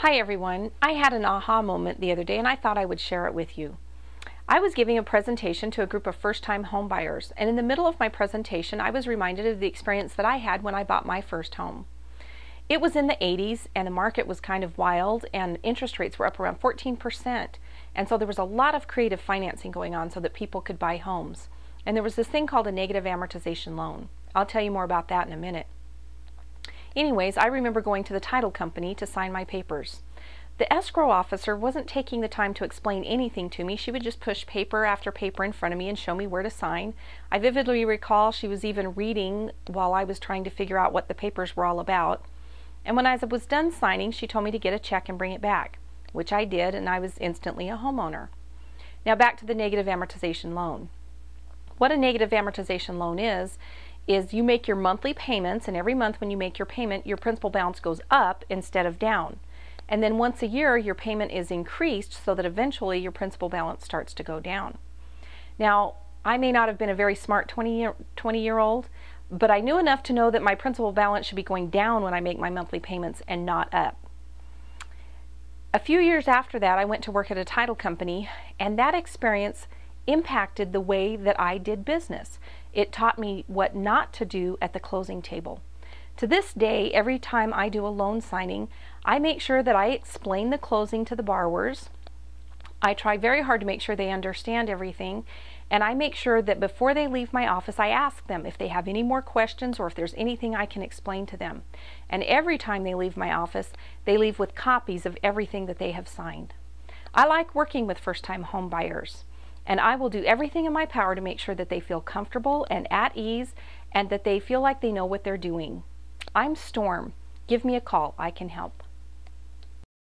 Hi everyone. I had an aha moment the other day and I thought I would share it with you. I was giving a presentation to a group of first-time home buyers, and in the middle of my presentation I was reminded of the experience that I had when I bought my first home. It was in the 80s and the market was kind of wild and interest rates were up around 14%, and so there was a lot of creative financing going on so that people could buy homes. And there was this thing called a negative amortization loan. I'll tell you more about that in a minute. Anyways, I remember going to the title company to sign my papers. The escrow officer wasn't taking the time to explain anything to me. She would just push paper after paper in front of me and show me where to sign. I vividly recall she was even reading while I was trying to figure out what the papers were all about. And when I was done signing, she told me to get a check and bring it back, which I did, and I was instantly a homeowner. Now back to the negative amortization loan. What a negative amortization loan is you make your monthly payments, and every month when you make your payment, your principal balance goes up instead of down. And then once a year, your payment is increased so that eventually your principal balance starts to go down. Now, I may not have been a very smart 20-year-old, but I knew enough to know that my principal balance should be going down when I make my monthly payments and not up. A few years after that, I went to work at a title company, and that experience impacted the way that I did business. It taught me what not to do at the closing table. To this day, every time I do a loan signing, I make sure that I explain the closing to the borrowers. I try very hard to make sure they understand everything, and I make sure that before they leave my office, I ask them if they have any more questions or if there's anything I can explain to them. And every time they leave my office, they leave with copies of everything that they have signed. I like working with first-time home buyers, and I will do everything in my power to make sure that they feel comfortable and at ease and that they feel like they know what they're doing. I'm Storm. Give me a call. I can help.